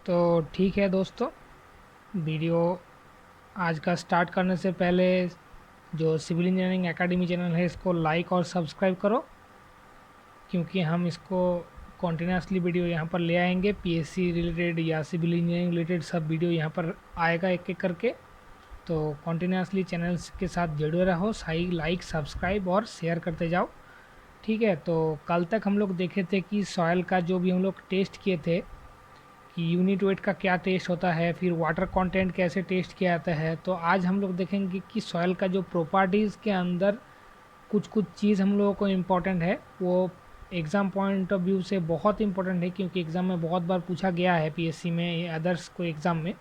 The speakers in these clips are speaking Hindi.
तो ठीक है दोस्तों, वीडियो आज का स्टार्ट करने से पहले जो सिविल इंजीनियरिंग एकेडमी चैनल है इसको लाइक और सब्सक्राइब करो, क्योंकि हम इसको कॉन्टिन्यूसली वीडियो यहाँ पर ले आएंगे। पीएससी रिलेटेड या सिविल इंजीनियरिंग रिलेटेड सब वीडियो यहाँ पर आएगा एक एक करके। तो कॉन्टिन्यूसली चैनल्स के साथ जुड़े रहो, सही लाइक सब्सक्राइब और शेयर करते जाओ। ठीक है, तो कल तक हम लोग देखे थे कि सॉयल का जो भी हम लोग टेस्ट किए थे कि यूनिट वेट का क्या टेस्ट होता है, फिर वाटर कंटेंट कैसे टेस्ट किया जाता है। तो आज हम लोग देखेंगे कि सॉयल का जो प्रॉपर्टीज़ के अंदर कुछ कुछ चीज़ हम लोगों को इम्पोर्टेंट है, वो एग्ज़ाम पॉइंट ऑफ व्यू से बहुत इंपॉर्टेंट है, क्योंकि एग्ज़ाम में बहुत बार पूछा गया है पीएससी में या अदर्स को एग्ज़ाम में।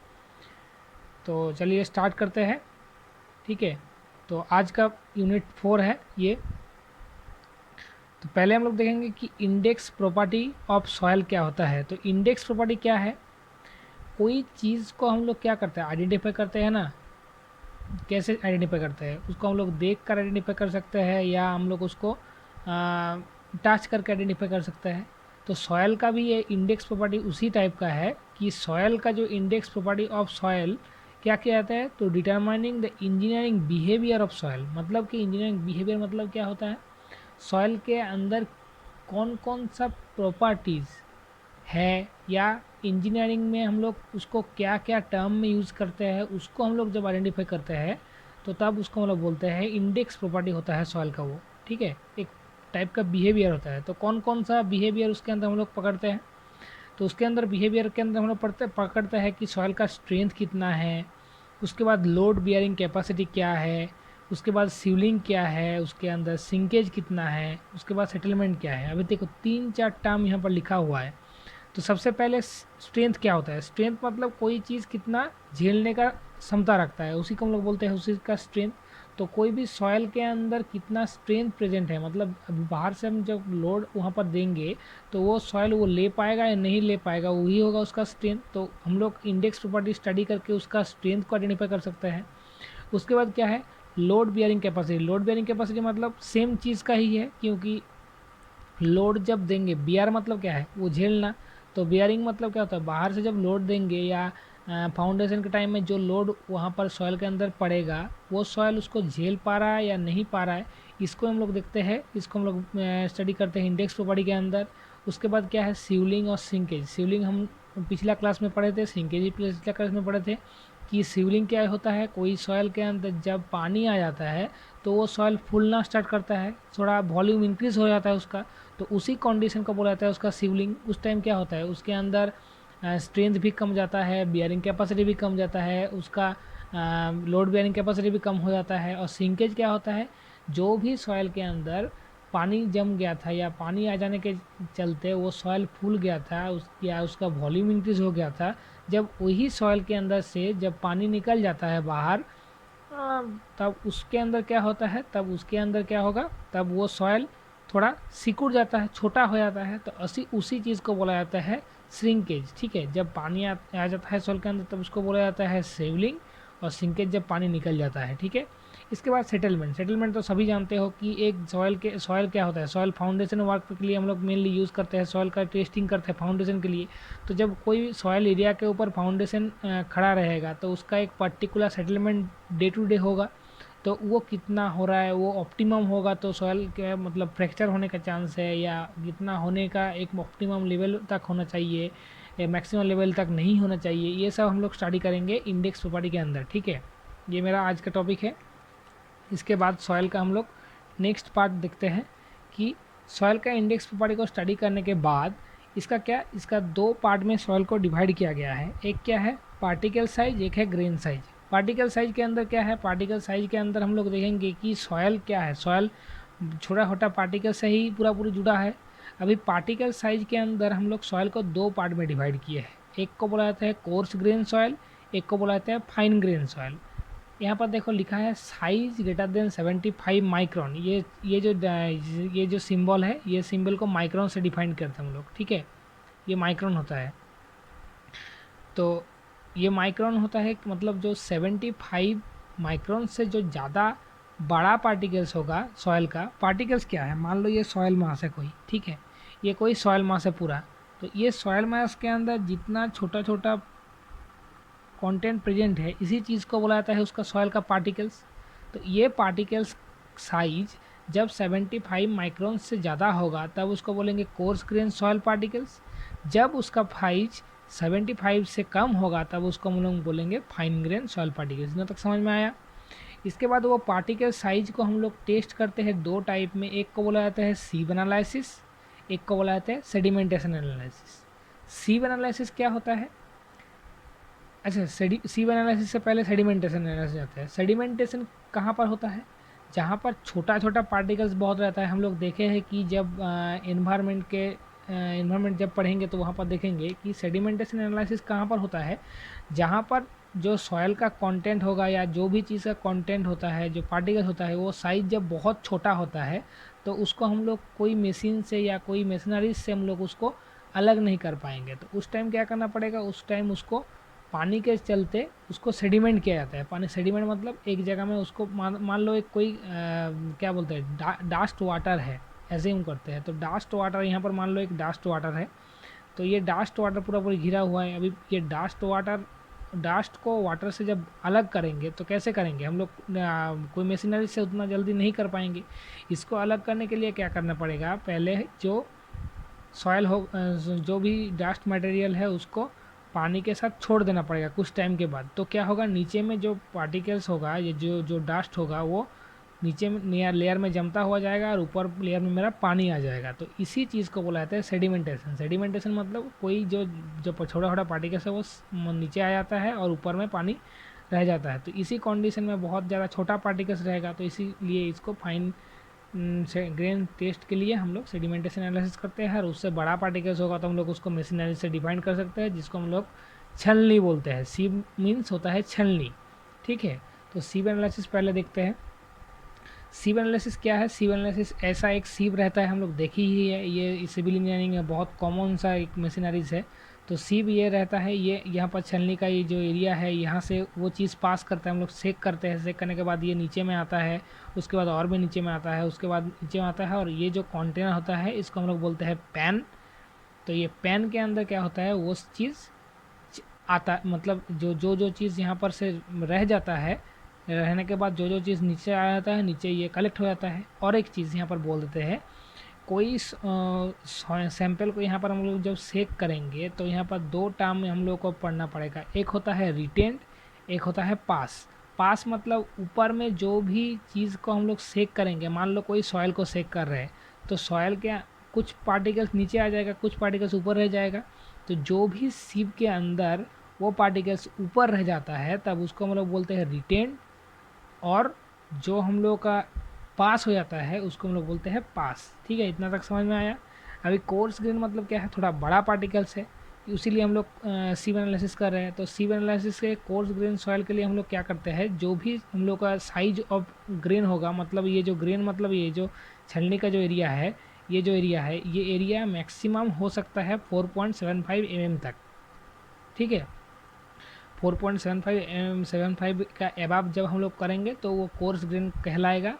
तो चलिए स्टार्ट करते हैं। ठीक है, तो आज का यूनिट 4 है ये। तो पहले हम लोग देखेंगे कि इंडेक्स प्रॉपर्टी ऑफ सॉयल क्या होता है। तो इंडेक्स प्रॉपर्टी क्या है? कोई चीज़ को हम लोग क्या करते हैं, आइडेंटिफाई करते हैं ना। कैसे आइडेंटिफाई करते हैं? उसको हम लोग देख कर आइडेंटिफाई कर सकते हैं, या हम लोग उसको टच करके आइडेंटिफाई कर सकते हैं। तो सॉयल का भी ये इंडेक्स प्रॉपर्टी उसी टाइप का है कि सॉयल का जो इंडेक्स प्रॉपर्टी ऑफ सॉयल क्या किया जाता है, तो determining the engineering behaviour of soil. मतलब कि इंजीनियरिंग बिहेवियर मतलब क्या होता है, सॉयल के अंदर कौन कौन सा प्रॉपर्टीज़ है, या इंजीनियरिंग में हम लोग उसको क्या क्या टर्म में यूज़ करते हैं, उसको हम लोग जब आइडेंटिफाई करते हैं तो तब उसको हम लोग बोलते हैं इंडेक्स प्रॉपर्टी होता है सॉइल का वो। ठीक है, एक टाइप का बिहेवियर होता है। तो कौन कौन सा बिहेवियर उसके अंदर हम लोग पकड़ते हैं, तो उसके अंदर बिहेवियर के अंदर हम लोग पकड़ते हैं कि सॉइल का स्ट्रेंथ कितना है, उसके बाद लोड बियरिंग कैपेसिटी क्या है, उसके बाद सिवलिंग क्या है, उसके अंदर सिंकेज कितना है, उसके बाद सेटलमेंट क्या है। अभी देखो 3-4 टर्म यहाँ पर लिखा हुआ है। तो सबसे पहले स्ट्रेंथ क्या होता है? स्ट्रेंथ मतलब कोई चीज़ कितना झेलने का क्षमता रखता है, उसी को हम लोग बोलते हैं उसी का स्ट्रेंथ। तो कोई भी सॉयल के अंदर कितना स्ट्रेंथ प्रेजेंट है, मतलब अभी बाहर से हम जब लोड वहाँ पर देंगे तो वो सॉयल वो ले पाएगा या नहीं ले पाएगा, वही होगा उसका स्ट्रेंथ। तो हम लोग इंडेक्स प्रॉपर्टी स्टडी करके उसका स्ट्रेंथ को आइडेंटिफाई कर सकते हैं। उसके बाद क्या है, load bearing capacity. Load bearing capacity मतलब सेम चीज़ का ही है, क्योंकि लोड जब देंगे, बियर मतलब क्या है, वो झेलना। तो बियरिंग मतलब क्या होता है, बाहर से जब लोड देंगे या फाउंडेशन के टाइम में जो लोड वहाँ पर सॉयल के अंदर पड़ेगा, वो सॉयल उसको झेल पा रहा है या नहीं पा रहा है, इसको हम लोग देखते हैं, इसको हम लोग स्टडी करते हैं इंडेक्स प्रॉपर्टी के अंदर। उसके बाद क्या है, सीवलिंग और सिंकेज। सीवलिंग हम पिछला क्लास में पढ़े थे, सिंकेज भी पिछला क्लास में पढ़े थे कि सीवलिंग क्या होता है। कोई सॉयल के अंदर जब पानी आ जाता है तो वो सॉयल फूलना स्टार्ट करता है, थोड़ा वॉल्यूम इंक्रीज हो जाता है उसका, तो उसी कंडीशन को बोला जाता है उसका सिवलिंग। उस टाइम क्या होता है, उसके अंदर स्ट्रेंथ भी कम जाता है, बियरिंग कैपेसिटी भी कम जाता है, उसका लोड बियरिंग कैपेसिटी भी कम हो जाता है। और सिंकेज क्या होता है, जो भी सॉयल के अंदर पानी जम गया था या पानी आ जाने के चलते वो सॉयल फूल गया था या उसका वॉल्यूम इंक्रीज हो गया था, जब वही सॉयल के अंदर से जब पानी निकल जाता है बाहर, तब उसके अंदर क्या होता है, तब उसके अंदर क्या होगा, तब वो सॉयल थोड़ा सिकुड़ जाता है, छोटा हो जाता है। तो उसी चीज़ को बोला जाता है श्रिंकेज। ठीक है, जब पानी आ जाता है सॉइल के अंदर तब उसको बोला जाता है सेवलिंग, और सिंकेज जब पानी निकल जाता है। ठीक है, इसके बाद सेटलमेंट। सेटलमेंट तो सभी जानते हो कि एक सॉइल क्या होता है, सॉइल फाउंडेशन वर्क के लिए हम लोग मेनली यूज़ करते हैं, सॉइल का टेस्टिंग करते हैं फाउंडेशन के लिए। तो जब कोई सॉइल एरिया के ऊपर फाउंडेशन खड़ा रहेगा तो उसका एक particular settlement day to day होगा। तो वो कितना हो रहा है, वो ऑप्टिमम होगा, तो सॉइल के मतलब फ्रैक्चर होने का चांस है या कितना होने का एक ऑप्टिमम लेवल तक होना चाहिए, मैक्सिमम लेवल तक नहीं होना चाहिए, ये सब हम लोग स्टडी करेंगे इंडेक्स प्रॉपर्टी के अंदर। ठीक है, ये मेरा आज का टॉपिक है। इसके बाद सॉइल का हम लोग नेक्स्ट पार्ट देखते हैं कि सॉइल का इंडेक्स प्रॉपर्टी को स्टडी करने के बाद इसका क्या, इसका दो पार्ट में सॉइल को डिवाइड किया गया है। एक क्या है पार्टिकल साइज, एक है ग्रेन साइज। पार्टिकल साइज के अंदर क्या है, पार्टिकल साइज के अंदर हम लोग देखेंगे कि सॉइल क्या है, सॉइल छोटा छोटा पार्टिकल से ही पूरा पूरा जुड़ा है। अभी पार्टिकल साइज के अंदर हम लोग सॉइल को दो पार्ट में डिवाइड किए हैं। एक को बोला जाता है कोर्स ग्रेन सॉइल, एक को बोला जाता है फाइन ग्रेन सॉइल। यहाँ पर देखो लिखा है साइज ग्रेटर देन 75 माइक्रोन। ये जो सिंबल है, ये सिंबल को माइक्रोन से डिफाइन करते हैं हम लोग। ठीक है, ये माइक्रोन होता है। तो ये माइक्रोन होता है मतलब जो 75 माइक्रोन से जो ज़्यादा बड़ा पार्टिकल्स होगा सॉइल का। पार्टिकल्स क्या है, मान लो ये सॉइल मास है कोई, ठीक है, ये कोई सॉइल मास है पूरा, तो ये सॉयल मास के अंदर जितना छोटा छोटा कंटेंट प्रेजेंट है, इसी चीज़ को बोला जाता है उसका सॉयल का पार्टिकल्स। तो ये पार्टिकल्स साइज जब 75 माइक्रोन से ज़्यादा होगा तब उसको बोलेंगे कोर्स ग्रेन सॉयल पार्टिकल्स। जब उसका साइज 75 से कम होगा तब उसको हम लोग बोलेंगे फाइन ग्रेन सॉयल पार्टिकल्स। इतना तक समझ में आया। इसके बाद वो पार्टिकल साइज को हम लोग टेस्ट करते हैं दो टाइप में, एक को बोला जाता है सीव एनालिसिस, एक को बोला जाता है सेडिमेंटेशन एनालिसिस। सीव एनालिसिस क्या होता है? अच्छा, सीव एनालिसिस से पहले सेडिमेंटेशन एनालिसिस आता है। सेडिमेंटेशन कहाँ पर होता है? जहाँ पर छोटा छोटा पार्टिकल्स बहुत रहता है। हम लोग देखे हैं कि जब इन्वायरमेंट जब पढ़ेंगे तो वहाँ पर देखेंगे कि सेडिमेंटेशन एनालिसिस कहाँ पर होता है, जहाँ पर जो सॉयल का कंटेंट होगा या जो भी चीज़ का कंटेंट होता है, जो पार्टिकल्स होता है, वो साइज जब बहुत छोटा होता है तो उसको हम लोग कोई मशीन से या कोई मशीनरी से हम लोग उसको अलग नहीं कर पाएंगे। तो उस टाइम क्या करना पड़ेगा? उस टाइम उसको पानी के चलते उसको सेडिमेंट किया जाता है। पानी सेडिमेंट मतलब एक जगह में उसको मान लो एक कोई क्या बोलते हैं, डास्ट वाटर है, ऐसे हम करते हैं। तो डास्ट वाटर यहाँ पर मान लो एक डास्ट वाटर है, तो ये डास्ट वाटर पूरा पूरा घिरा हुआ है। अभी ये डास्ट को वाटर से जब अलग करेंगे तो कैसे करेंगे? हम लोग कोई मशीनरी से उतना जल्दी नहीं कर पाएंगे। इसको अलग करने के लिए क्या करना पड़ेगा? पहले जो सॉयल हो, जो भी डास्ट मटेरियल है उसको पानी के साथ छोड़ देना पड़ेगा कुछ टाइम के बाद। तो क्या होगा, नीचे में जो पार्टिकल्स होगा, ये जो जो डास्ट होगा, वो नीचे में लेयर में जमता हुआ जाएगा और ऊपर लेयर में मेरा पानी आ जाएगा। तो इसी चीज़ को बोला जाता है सेडिमेंटेशन। सेडिमेंटेशन मतलब कोई जो जो छोटा छोटा पार्टिकल्स है वो नीचे आ जाता है और ऊपर में पानी रह जाता है। तो इसी कंडीशन में बहुत ज़्यादा छोटा पार्टिकल्स रहेगा, तो इसीलिए इसको फाइन ग्रेन टेस्ट के लिए हम लोग सेडिमेंटेशन एनालिसिस करते हैं। और उससे बड़ा पार्टिकल्स होगा तो हम लोग उसको मशीनरी से डिफाइन कर सकते हैं, जिसको हम लोग छलनी बोलते हैं। सीव मीन्स होता है छलनी, ठीक है। तो सीव एनालिसिस पहले देखते हैं। सीव एनालिसिस क्या है? सीव एनालिसिस ऐसा एक सीव रहता है, हम लोग देखी ही है, ये सिविल इंजीनियरिंग में बहुत कॉमन सा एक मशीनरीज है। तो सीव ये रहता है, ये यहाँ पर छलनी का ये जो एरिया है, यहाँ से वो चीज़ पास करता है, हम लोग सेक करते हैं। सेक करने के बाद ये नीचे में आता है, उसके बाद और भी नीचे में आता है, उसके बाद नीचे में आता है, और ये जो कंटेनर होता है इसको हम लोग बोलते हैं पैन। तो ये पैन के अंदर क्या होता है, वो चीज़ आता, मतलब जो चीज़ यहाँ पर से रह जाता है, रहने के बाद जो चीज़ नीचे आ जाता है, नीचे ये कलेक्ट हो जाता है। और एक चीज़ यहाँ पर बोल देते हैं, कोई सैंपल को यहाँ पर हम लोग जब सेक करेंगे तो यहाँ पर दो टर्म में हम लोग को पढ़ना पड़ेगा। एक होता है रिटेंड, एक होता है पास। पास मतलब ऊपर में जो भी चीज़ को हम लोग सेक करेंगे, मान लो कोई सॉयल को सेक कर रहे हैं तो सॉयल के कुछ पार्टिकल्स नीचे आ जाएगा, कुछ पार्टिकल्स ऊपर रह जाएगा। तो जो भी सीप के अंदर वो पार्टिकल्स ऊपर रह जाता है तब उसको हम लोग बोलते हैं रिटेंड, और जो हम लोग का पास हो जाता है उसको हम लोग बोलते हैं पास। ठीक है, इतना तक समझ में आया। अभी कोर्स ग्रेन मतलब क्या है, थोड़ा बड़ा पार्टिकल्स है, इसीलिए हम लोग सीव एनालिसिस कर रहे हैं। तो सीव एनालिसिस के कोर्स ग्रेन सॉइल के लिए हम लोग क्या करते हैं, जो भी हम लोग का साइज ऑफ ग्रेन होगा, मतलब ये जो ग्रेन मतलब ये जो छलनी का जो एरिया है, ये एरिया मैक्सिमम हो सकता है 4.75 mm तक। ठीक है, 4.75 का एबाव जब हम लोग करेंगे तो वो कोर्स ग्रेन कहलाएगा।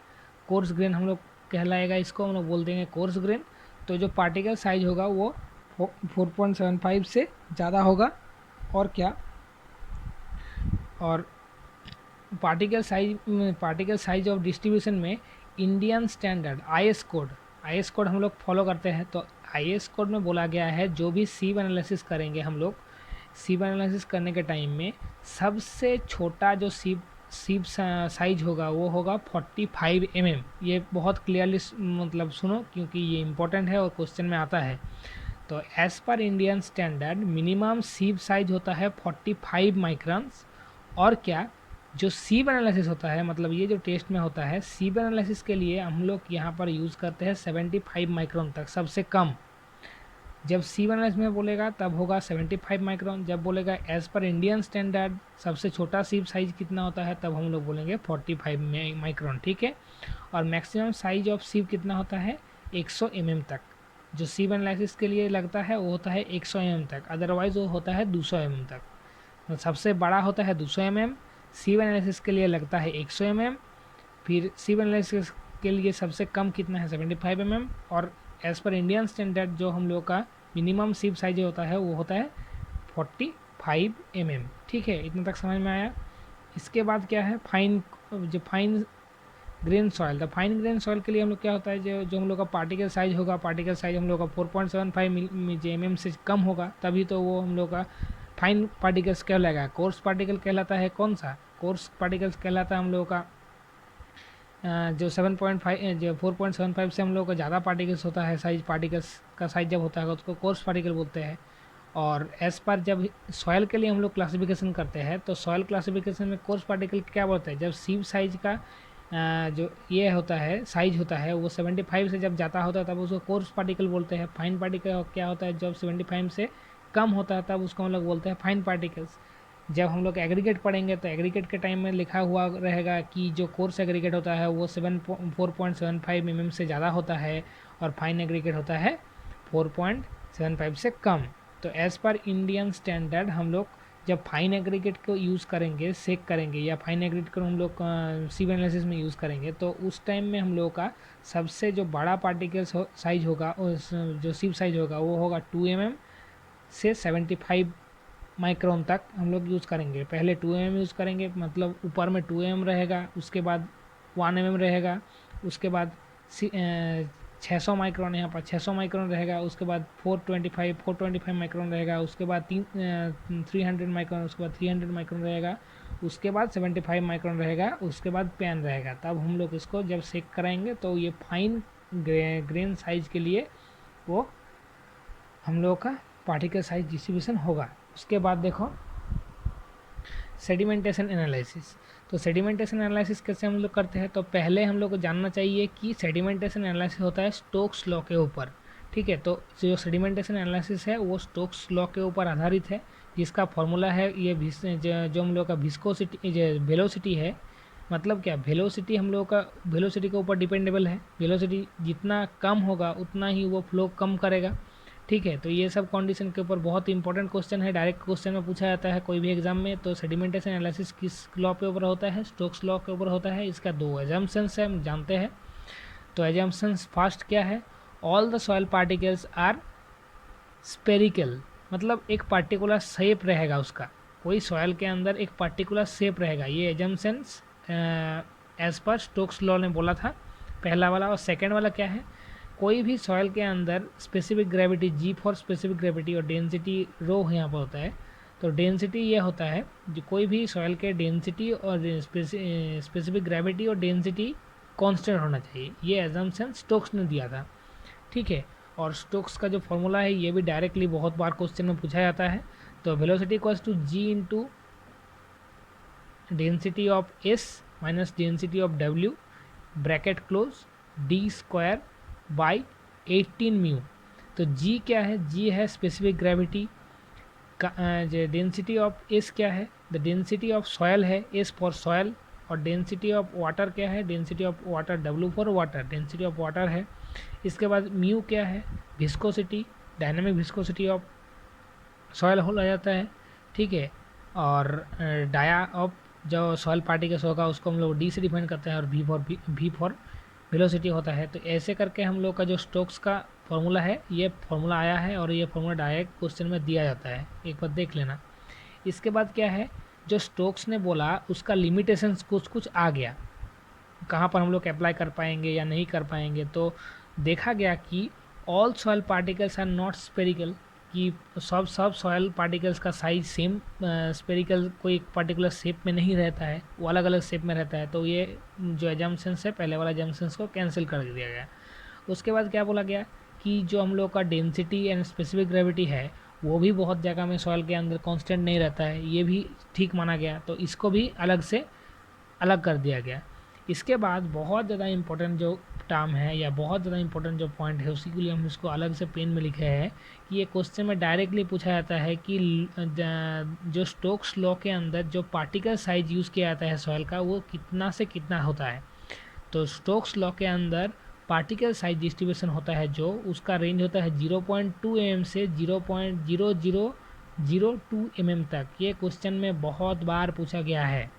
कोर्स ग्रेन हम लोग कहलाएगा, इसको हम लोग बोल देंगे कोर्स ग्रेन। तो जो पार्टिकल साइज होगा वो 4.75 से ज़्यादा होगा। और क्या, और पार्टिकल साइज ऑफ डिस्ट्रीब्यूशन में इंडियन स्टैंडर्ड आईएस कोड हम लोग फॉलो करते हैं। तो आईएस कोड में बोला गया है, जो भी सीव एनालिसिस करेंगे हम लोग, सीव एनालिसिस करने के टाइम में सबसे छोटा जो सीव साइज होगा वो होगा 45 mm। ये बहुत क्लियरली मतलब सुनो, क्योंकि ये इंपॉर्टेंट है और क्वेश्चन में आता है। तो as per Indian standard minimum sieve size होता है 45 माइक्रॉन्स। और क्या, जो सीव एनालिसिस होता है, मतलब ये जो टेस्ट में होता है, सीव एनालिसिस के लिए हम लोग यहाँ पर यूज़ करते हैं 75 माइक्रॉन तक, सबसे कम। जब सीव एनालिसिस में बोलेगा तब होगा 75 माइक्रॉन। जब बोलेगा एज़ पर इंडियन स्टैंडर्ड सबसे छोटा सीव साइज कितना होता है, तब हम लोग बोलेंगे 45 माइक्रॉन। ठीक है, और मैक्सिमम साइज ऑफ सीव कितना होता है, 100 mm तक। जो सीव एनालिसिस के लिए लगता है वो होता है 100 mm तक, अदरवाइज वो होता है 200 mm तक। तो सबसे बड़ा होता है 200 mm, सीव एनालिसिस के लिए लगता है 100 mm, फिर सीव एनालिसिस के लिए सबसे कम कितना है 75 mm, और एज़ पर इंडियन स्टैंडर्ड जो हम लोग का मिनिमम सीप साइज जो होता है वो होता है 45 mm। ठीक है, इतना तक समझ में आया। इसके बाद क्या है, fine grain soil. The fine grain soil के लिए हम लोग क्या होता है, जो हम लोग का पार्टिकल साइज होगा, पार्टिकल साइज हम लोग का 4.75 mm से कम होगा, तभी तो वो हम लोग का फाइन पार्टिकल्स कहलाएगा। कोर्स पार्टिकल कहलाता है कौन सा, कोर्स पार्टिकल्स कहलाता है हम लोग का जो 7.5 जो 4.75 से हम लोग का ज़्यादा पार्टिकल्स होता है, साइज पार्टिकल्स का साइज जब होता है उसको कोर्स पार्टिकल बोलते हैं। और एस पर जब सॉयल के लिए हम लोग क्लासिफिकेशन करते हैं तो सॉयल क्लासिफिकेशन में कोर्स पार्टिकल क्या बोलते हैं, जब सीप साइज का जो ये होता है साइज होता है वो 75 से जब जाता होता है तब उसको कोर्स पार्टिकल बोलते हैं। फाइन पार्टिकल क्या होता है, जब 75 से कम होता है तब उसको हम लोग बोलते हैं फाइन पार्टिकल्स। जब हम लोग एग्रीगेट पढ़ेंगे तो एग्रीगेट के टाइम में लिखा हुआ रहेगा कि जो कोर्स एग्रीगेट होता है वो 4.75 mm से ज़्यादा होता है और फाइन एग्रीगेट होता है 4.75 से कम। तो एज़ पर इंडियन स्टैंडर्ड हम लोग जब फाइन एग्रीगेट को यूज़ करेंगे, सेक करेंगे या फाइन एग्रीगेट को हम लोग सीव एनालिसिस में यूज़ करेंगे तो उस टाइम में हम लोग का सबसे जो बड़ा पार्टिकल साइज होगा, जो सीव साइज होगा वो होगा 2 mm से 75 माइक्रोन तक हम लोग यूज़ करेंगे। पहले 2 mm यूज़ करेंगे, मतलब ऊपर में 2 mm रहेगा, उसके बाद 1 mm रहेगा, उसके बाद 600 माइक्रोन, यहाँ पर 600 माइक्रोन रहेगा, उसके बाद 425 माइक्रोन रहेगा, उसके बाद 300 माइक्रोन, उसके बाद 300 माइक्रोन रहेगा, उसके बाद 75 माइक्रोन रहेगा, उसके बाद पेन रहेगा। तब हम लोग इसको जब सेक कराएंगे तो ये फाइन ग्रेन साइज के लिए वो हम लोग का पार्टिकल साइज डिस्ट्रीब्यूशन होगा। उसके बाद देखो सेडिमेंटेशन एनालिसिस। तो सेडिमेंटेशन एनालिसिस कैसे हम लोग करते हैं, तो पहले हम लोग को जानना चाहिए कि सेडिमेंटेशन एनालिसिस होता है स्टोक्स लॉ के ऊपर। ठीक है, तो जो सेडिमेंटेशन एनालिसिस है वो स्टोक्स लॉ के ऊपर आधारित है, जिसका फॉर्मूला है ये जो हम लोग का विस्कोसिटी वेलोसिटी है, मतलब क्या वेलोसिटी हम लोग का वेलोसिटी के ऊपर डिपेंडेबल है। वेलोसिटी जितना कम होगा उतना ही वो फ्लो कम करेगा। ठीक है, तो ये सब कंडीशन के ऊपर बहुत इंपॉर्टेंट क्वेश्चन है, डायरेक्ट क्वेश्चन में पूछा जाता है कोई भी एग्जाम में। तो सेडिमेंटेशन एनालिसिस किस लॉ पे ऊपर होता है, स्टोक्स लॉ के ऊपर होता है। इसका 2 एजम्पशंस है, हम जानते हैं। तो एजम्पशंस फर्स्ट क्या है, all the soil particles are spherical, मतलब एक पार्टिकुलर शेप रहेगा उसका, कोई सॉइल के अंदर एक पार्टिकुलर शेप रहेगा। ये assumptions as per Stokes law ने बोला था, पहला वाला। और सेकेंड वाला क्या है, कोई भी सॉइल के अंदर specific gravity, G for specific gravity और डेंसिटी रो यहाँ पर होता है। तो डेंसिटी ये होता है जो कोई भी सॉइल के डेंसिटी और स्पेसिफिक ग्रेविटी और डेंसिटी कांस्टेंट होना चाहिए। ये एजम्पशन स्टोक्स ने दिया था। ठीक है, और स्टोक्स का जो फॉर्मूला है ये भी डायरेक्टली बहुत बार क्वेश्चन में पूछा जाता है। तो velocity equals to G into density of S minus density of W bracket close D square by 18 mu. तो जी क्या है, जी है स्पेसिफिक ग्रेविटी का, डेंसिटी ऑफ एस क्या है, द डेंसिटी ऑफ सॉयल है, एस फॉर सॉयल। और डेंसिटी ऑफ वाटर क्या है, density of water, W for water, density of water है। इसके बाद म्यू क्या है, viscosity, dynamic viscosity of soil हो जाता है। ठीक है, और डाया ऑफ जो सॉयल पार्टिकल्स होगा उसको हम लोग डी से डिफाइन करते हैं, और वी फॉर वेलोसिटी होता है। तो ऐसे करके हम लोग का जो स्टोक्स का फॉर्मूला है ये फॉर्मूला आया है, और ये फॉर्मूला डायरेक्ट क्वेश्चन में दिया जाता है, एक बार देख लेना। इसके बाद क्या है, जो स्टोक्स ने बोला उसका लिमिटेशंस कुछ कुछ आ गया, कहाँ पर हम लोग अप्लाई कर पाएंगे या नहीं कर पाएंगे। तो देखा गया कि all soil particles are not spherical, कि सब सॉयल पार्टिकल्स का साइज सेम स्पेरिकल कोई पर्टिकुलर शेप में नहीं रहता है, वो अलग अलग शेप में रहता है। तो ये जो एजम्पशंस है पहले वाला एजम्पशंस को कैंसिल कर दिया गया। उसके बाद क्या बोला गया कि जो हम लोग का डेंसिटी एंड स्पेसिफिक ग्रेविटी है वो भी बहुत जगह में सॉयल के अंदर कांस्टेंट नहीं रहता है, ये भी ठीक माना गया। तो इसको भी अलग से अलग कर दिया गया। इसके बाद बहुत ज़्यादा इंपॉर्टेंट जो टर्म है या बहुत ज़्यादा इंपॉर्टेंट जो पॉइंट है उसी के लिए हम इसको अलग से पेन में लिखे हैं कि ये क्वेश्चन में डायरेक्टली पूछा जाता है कि जो स्टोक्स लॉ के अंदर जो पार्टिकल साइज यूज़ किया जाता है सॉइल का वो कितना से कितना होता है। तो स्टोक्स लॉ के अंदर पार्टिकल साइज डिस्ट्रीब्यूशन होता है जो उसका रेंज होता है 0.2 mm से 0.0002 mm तक। ये क्वेश्चन में बहुत बार पूछा गया है।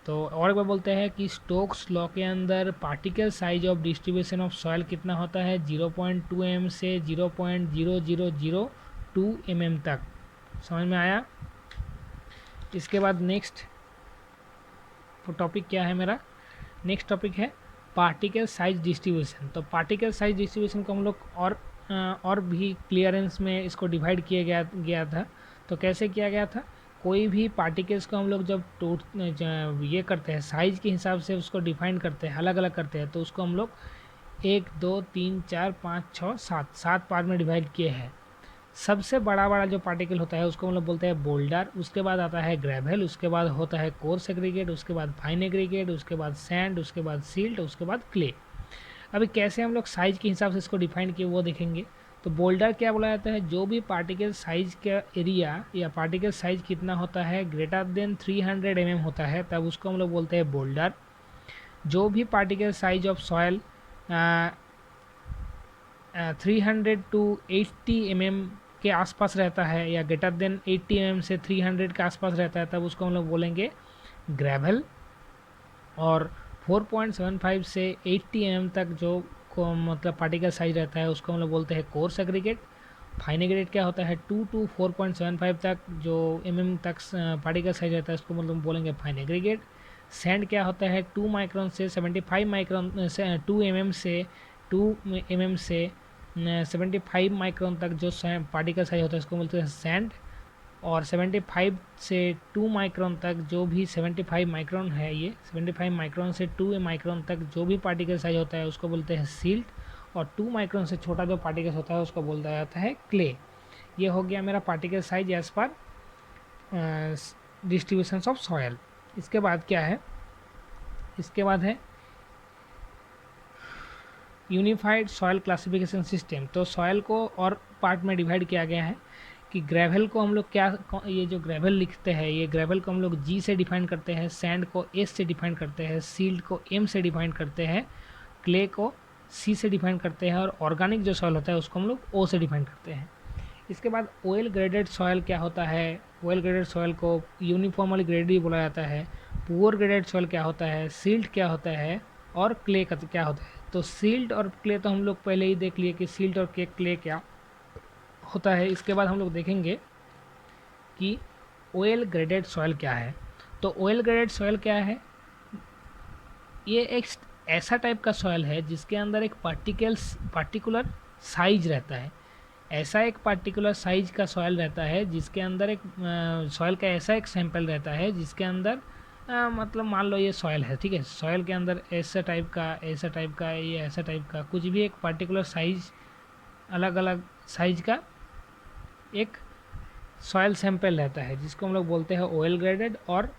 तो और एक बार बोलते हैं कि स्टोक्स लॉ के अंदर particle size of distribution of soil कितना होता है, 0.2 mm से 0.0002 mm तक। समझ में आया। इसके बाद नेक्स्ट टॉपिक क्या है मेरा, नेक्स्ट टॉपिक है पार्टिकल साइज डिस्ट्रीब्यूशन। तो पार्टिकल साइज डिस्ट्रीब्यूशन को हम लोग और भी क्लियरेंस में इसको डिवाइड किया गया था। तो कैसे किया गया था, कोई भी पार्टिकल्स को हम लोग जब ये करते हैं साइज के हिसाब से उसको डिफाइन करते हैं, अलग अलग करते हैं, तो उसको हम लोग 1 2 3 4 5 6 7 पार्ट में डिवाइड किए हैं। सबसे बड़ा जो पार्टिकल होता है उसको हम लोग बोलते हैं बोल्डर, उसके बाद आता है ग्रेवल, उसके बाद होता है कोर्स एग्रीगेट, उसके बाद फाइन एग्रीगेट, उसके बाद सैंड, उसके बाद सिल्ट, उसके बाद क्ले। अभी कैसे हम लोग साइज के हिसाब से इसको डिफाइन किए वो देखेंगे। तो बोल्डर क्या बोला जाता है, जो भी पार्टिकल साइज का एरिया या पार्टिकल साइज कितना होता है ग्रेटर देन 300 mm होता है, तब उसको हम लोग बोलते हैं बोल्डर। जो भी particle size of soil 300 to 80 mm के आसपास रहता है या ग्रेटर देन 80 mm से 300 के आसपास रहता है, तब उसको हम लोग बोलेंगे ग्रेवल। और 4.75 से 80 mm तक जो को मतलब पार्टिकल साइज रहता है उसको हम लोग बोलते हैं कोर्स एग्रीगेट। फाइन एग्रीगेट क्या होता है, 2 to 4.75 तक जो mm तक पार्टिकल साइज रहता है उसको मतलब बोलेंगे फाइन एग्रीगेट। सैंड क्या होता है, 2 माइक्रोन से 75 माइक्रोन से 2 mm से 75 माइक्रोन तक जो पार्टिकल साइज होता है उसको बोलते हैं सैंड। और 75 से 2 माइक्रोन तक जो भी 75 माइक्रोन है, ये 75 माइक्रोन से 2 माइक्रोन तक जो भी पार्टिकल साइज होता है उसको बोलते हैं सिल्ट। और 2 माइक्रोन से छोटा जो पार्टिकल होता है उसको बोलता जाता है क्ले। ये हो गया मेरा particle size as per distributions of soil. इसके बाद क्या है, इसके बाद है यूनिफाइड सॉयल क्लासिफिकेशन सिस्टम। तो सॉयल को और पार्ट में डिवाइड किया गया है कि ग्रेवल को हम लोग क्या, ये जो ग्रेवल लिखते हैं ये ग्रेवल को हम लोग जी से डिफाइन करते हैं, सैंड को एस से डिफाइन करते हैं, सील्ट को एम से डिफाइन करते हैं, क्ले को सी से डिफाइन करते हैं, और ऑर्गेनिक जो सॉयल होता है उसको हम लोग ओ से डिफाइन करते हैं। इसके बाद ऑयल ग्रेडेड सॉयल क्या होता है, ऑयल ग्रेडेड सॉयल को यूनिफॉर्मली ग्रेडेड ही बोला जाता है। पुअर ग्रेडेड सॉयल क्या होता है, सील्ट क्या होता है, और क्ले का क्या होता है। तो सील्ट और क्ले तो हम लोग पहले ही देख लिए कि सील्ट और क्ले क्या होता है। इसके बाद हम लोग देखेंगे कि ऑयल ग्रेडेड सॉयल क्या है। तो ऑयल ग्रेडेड सॉयल क्या है, ये एक ऐसा टाइप का सॉयल है जिसके अंदर एक पार्टिकुलर साइज रहता है। ऐसा एक पार्टिकुलर साइज का सॉयल रहता है जिसके अंदर एक सॉयल का ऐसा एक सैंपल रहता है जिसके अंदर मतलब मान लो ये सॉयल है, ठीक है, सॉयल के अंदर ऐसा टाइप का ये ऐसा टाइप का कुछ भी एक पार्टिकुलर साइज, अलग अलग साइज का एक सॉयल सैंपल रहता है जिसको हम लोग बोलते हैं ऑयल ग्रेडेड, और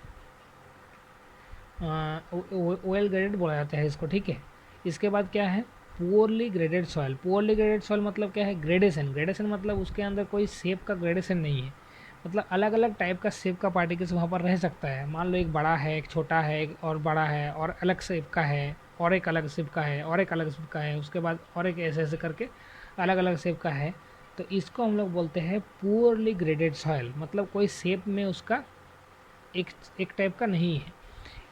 ऑयल ग्रेडेड बोला जाता है इसको, ठीक है। इसके बाद क्या है, poorly graded soil. Poorly graded soil मतलब क्या है, ग्रेडेशन मतलब उसके अंदर कोई शेप का ग्रेडेशन नहीं है, मतलब अलग अलग टाइप का शेप का पार्टिकल्स वहाँ पर रह सकता है। मान लो एक बड़ा है, एक छोटा है, एक और बड़ा है, और अलग शेप का है, और एक अलग शेप का है, और एक अलग शेप का है, उसके बाद और एक ऐसे ऐसे करके अलग अलग शेप का है। तो इसको हम लोग बोलते हैं पुअरली ग्रेडेड सॉयल, मतलब कोई शेप में उसका एक टाइप का नहीं है।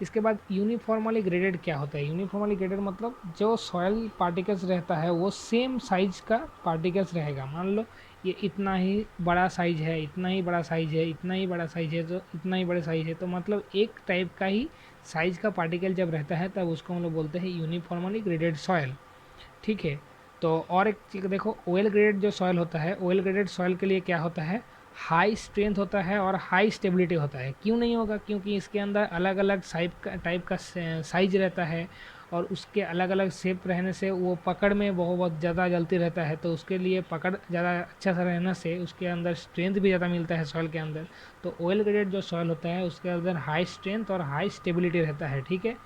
इसके बाद यूनिफॉर्मली ग्रेडेड क्या होता है, यूनिफॉर्मली ग्रेडेड मतलब जो सॉयल पार्टिकल्स रहता है वो सेम साइज का पार्टिकल्स रहेगा। मान लो ये इतना ही बड़ा साइज है, इतना ही बड़ा साइज है, इतना ही बड़ा साइज है, तो इतना ही बड़े साइज है, तो मतलब एक टाइप का ही साइज का पार्टिकल जब रहता है तब उसको हम लोग बोलते हैं यूनिफॉर्मली ग्रेडेड सॉयल, ठीक है। तो और एक चीज़ देखो, ऑयल ग्रेडेड जो सॉयल होता है, ऑयल ग्रेडेड सॉयल के लिए क्या होता है, हाई स्ट्रेंथ होता है और हाई स्टेबिलिटी होता है। क्यों नहीं होगा, क्योंकि इसके अंदर अलग अलग टाइप का साइज रहता है, और उसके अलग अलग शेप रहने से वो पकड़ में बहुत ज़्यादा जल्दी रहता है, तो उसके लिए पकड़ ज़्यादा अच्छा सा रहने से उसके अंदर स्ट्रेंथ भी ज़्यादा मिलता है सॉयल के अंदर। तो ऑयल ग्रेडेड जो सॉयल होता है उसके अंदर हाई स्ट्रेंथ और हाई स्टेबिलिटी रहता है, ठीक है।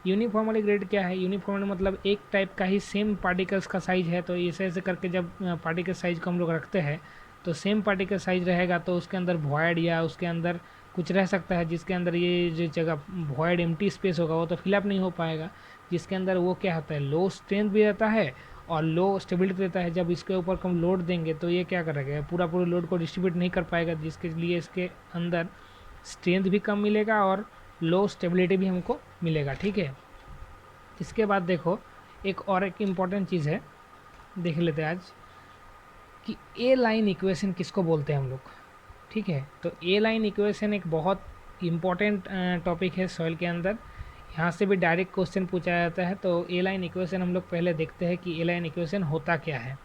यूनिफॉर्मली ग्रेड क्या है, यूनिफॉर्मली मतलब एक टाइप का ही सेम पार्टिकल्स का साइज है। तो ऐसे ऐसे करके जब पार्टिकल साइज को हम लोग रखते हैं तो सेम पार्टिकल साइज रहेगा, तो उसके अंदर वॉइड या उसके अंदर कुछ रह सकता है जिसके अंदर ये जो जगह वॉइड एम्प्टी स्पेस होगा वो तो फिलअप नहीं हो पाएगा, जिसके अंदर वो क्या होता है, लो स्ट्रेंथ भी रहता है और लो स्टेबिलिटी रहता है। जब इसके ऊपर हम लोड देंगे तो ये क्या करेगा, पूरा लोड को डिस्ट्रीब्यूट नहीं कर पाएगा, जिसके लिए इसके अंदर स्ट्रेंथ भी कम मिलेगा और लो स्टेबिलिटी भी हमको मिलेगा। ठीक है, इसके बाद देखो एक इम्पॉर्टेंट चीज़ है, देख लेते हैं आज कि ए लाइन इक्वेशन किसको बोलते हैं हम लोग। ठीक है, तो ए लाइन इक्वेशन एक बहुत इम्पॉर्टेंट टॉपिक है सॉइल के अंदर, यहाँ से भी डायरेक्ट क्वेश्चन पूछा जाता है। तो ए लाइन इक्वेशन हम लोग पहले देखते हैं कि ए लाइन इक्वेशन होता क्या है।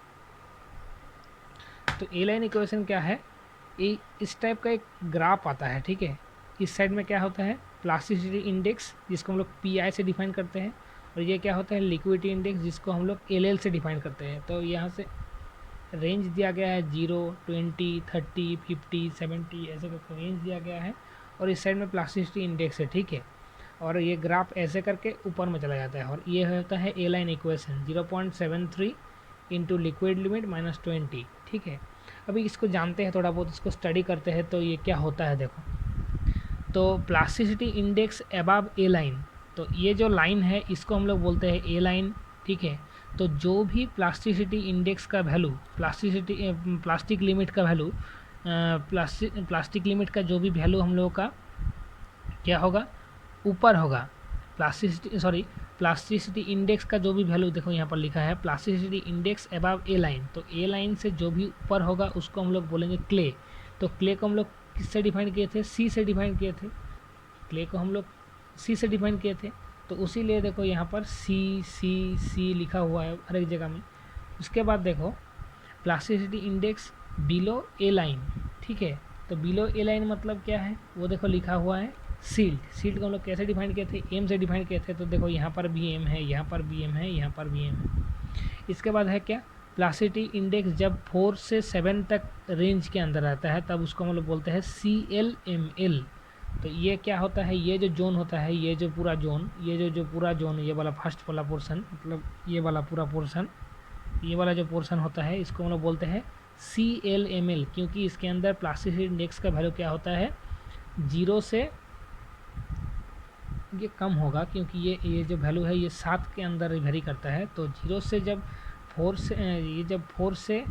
तो ए लाइन इक्वेशन क्या है, इस टाइप का एक ग्राफ आता है। ठीक है, इस साइड में क्या होता है, प्लास्टिसिटी इंडेक्स जिसको हम लोग पी से डिफाइन करते हैं, और ये क्या होता है, लिक्विडिटी इंडेक्स जिसको हम लोग एल से डिफाइन करते हैं। तो यहाँ से रेंज दिया गया है 0, 20, 30, 50, 70 ऐसे करके रेंज दिया गया है, और इस साइड में प्लास्टिसिटी इंडेक्स है। ठीक है, और ये ग्राफ ऐसे करके ऊपर में चला जाता है, और ये होता है a line equation 0.73 into liquid limit -20। ठीक है, अभी इसको जानते हैं, थोड़ा बहुत इसको स्टडी करते हैं। तो ये क्या होता है देखो, तो प्लास्टिसिटी इंडेक्स अबव ए लाइन, तो ये जो लाइन है इसको हम लोग बोलते हैं ए लाइन। ठीक है, तो जो भी प्लास्टिसिटी इंडेक्स का वैल्यू, प्लास्टिक लिमिट का वैल्यू, प्लास्टिक लिमिट का जो भी वैल्यू हम लोगों का क्या होगा, ऊपर होगा। प्लास्टिसिटी इंडेक्स का जो भी वैल्यू, देखो यहाँ पर लिखा है प्लास्टिसिटी इंडेक्स अबव ए लाइन, तो ए लाइन से जो भी ऊपर होगा उसको हम लोग बोलेंगे क्ले। तो क्ले को हम लोग किससे डिफाइन किए थे, सी से डिफाइन किए थे। क्ले को हम लोग सी से डिफाइन किए थे, तो उसी लिए देखो यहाँ पर सी सी सी लिखा हुआ है हर एक जगह में। उसके बाद देखो प्लास्टिसिटी इंडेक्स बिलो ए लाइन। ठीक है, तो बिलो ए लाइन मतलब क्या है, वो देखो लिखा हुआ है सील्ड को हम लोग कैसे डिफाइन किए थे, एम से डिफाइन किए थे। तो देखो यहाँ पर भी एम है, यहाँ पर भी एम है, यहाँ पर भी एम है। इसके बाद है क्या, प्लास्टिसिटी इंडेक्स जब 4 से 7 तक रेंज के अंदर रहता है तब उसको हम लोग बोलते हैं CLML। तो ये क्या होता है, ये जो जोन होता है, ये जो पूरा जोन, ये जो पूरा जोन, ये वाला फर्स्ट वाला पोर्शन, मतलब ये वाला पूरा पोर्शन, ये वाला जो पोर्शन होता है इसको हम लोग बोलते हैं CLML, क्योंकि इसके अंदर प्लास्टिसिटी इंडेक्स का वैल्यू क्या होता है, 0 से ये कम होगा, क्योंकि ये जो वैल्यू है ये 7 के अंदर वेरी करता है। तो 0 से जब 4 से ये जब 4 से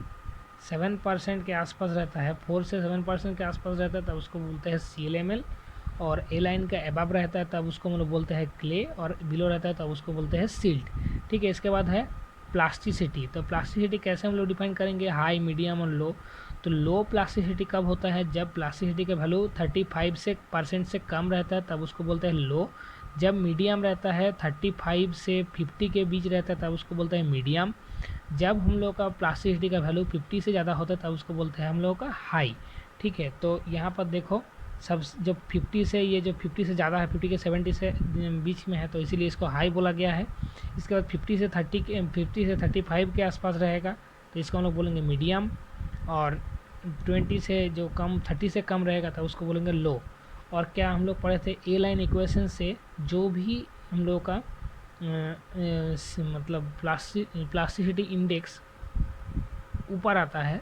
7% के आसपास रहता है, 4 से 7% के आसपास रहता है तब उसको बोलते हैं CLML, और ए लाइन का अबव रहता है तब उसको हम लोग बोलते हैं क्ले, और बिलो रहता है तब उसको बोलते हैं सिल्ट। ठीक है, इसके बाद है प्लास्टिसिटी। तो प्लास्टिसिटी कैसे हम लोग डिफाइन करेंगे, हाई, मीडियम और लो। तो लो प्लास्टिसिटी कब होता है, जब प्लास्टिसिटी का वैल्यू 35% से कम रहता है तब उसको बोलते हैं लो। जब मीडियम रहता है 35 से 50 के बीच रहता है तब उसको बोलते हैं मीडियम। जब हम लोग का प्लास्टिसिटी का वैल्यू 50 से ज़्यादा होता है तब उसको बोलते हैं हम लोग का हाई। ठीक है, तो यहाँ पर देखो सब जब 50 से, ये जो 50 से ज़्यादा है, 50 के 70 से बीच में है, तो इसीलिए इसको हाई बोला गया है। इसके बाद 50 से 35 के आसपास रहेगा तो इसको हम लोग बोलेंगे मीडियम, और 20 से जो कम, 30 से कम रहेगा तो उसको बोलेंगे लो। और क्या हम लोग पढ़े थे, ए लाइन इक्वेशन से जो भी हम लोग का मतलब प्लास्टिसिटी इंडेक्स ऊपर आता है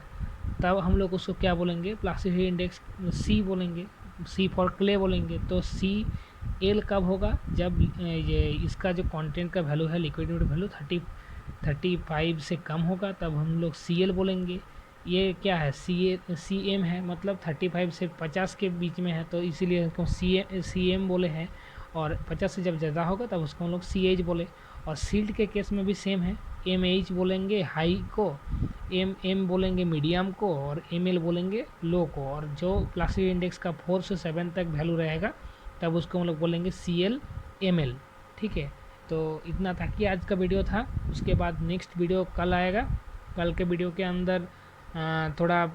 तब हम लोग उसको क्या बोलेंगे, प्लास्टिसिटी इंडेक्स सी बोलेंगे, सी फॉर क्ले बोलेंगे। तो CL कब होगा, जब ये इसका जो कंटेंट का वैल्यू है, लिक्विड वैल्यू 35 से कम होगा तब हम लोग CL बोलेंगे। ये क्या है, CM है, मतलब 35 से 50 के बीच में है, तो इसीलिए इसको CM बोले हैं। और 50 से जब ज़्यादा होगा तब उसको हम लोग CH बोले। और सील्ड के केस में भी सेम है, MH बोलेंगे हाई को, M बोलेंगे मीडियम को, और ML बोलेंगे लो को। और जो प्लास्टिसिटी इंडेक्स का 4 से 7 तक वैल्यू रहेगा तब उसको हम लोग बोलेंगे CLML। ठीक है, तो इतना था कि आज का वीडियो था। उसके बाद नेक्स्ट वीडियो कल आएगा। कल के वीडियो के अंदर थोड़ा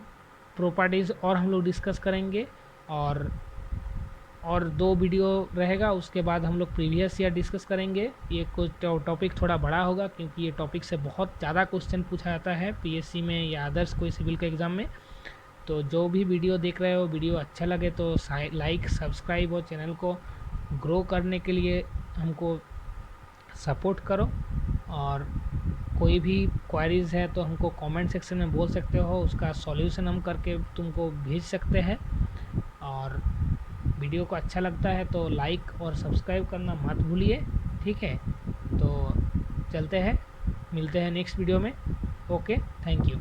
प्रॉपर्टीज़ और हम लोग डिस्कस करेंगे, और 2 वीडियो रहेगा। उसके बाद हम लोग प्रीवियस ईयर डिस्कस करेंगे। ये कुछ टॉपिक थोड़ा बड़ा होगा क्योंकि ये टॉपिक से बहुत ज़्यादा क्वेश्चन पूछा जाता है PSC में या अदर्स कोई सिविल के एग्ज़ाम में। तो जो भी वीडियो देख रहे हो, वीडियो अच्छा लगे तो लाइक, सब्सक्राइब और चैनल को ग्रो करने के लिए हमको सपोर्ट करो। और कोई भी क्वेरीज़ है तो हमको कमेंट सेक्शन में बोल सकते हो, उसका सॉल्यूशन हम करके तुमको भेज सकते हैं। और वीडियो को अच्छा लगता है तो लाइक और सब्सक्राइब करना मत भूलिए। ठीक है, तो चलते हैं, मिलते हैं नेक्स्ट वीडियो में। Okay, thank you.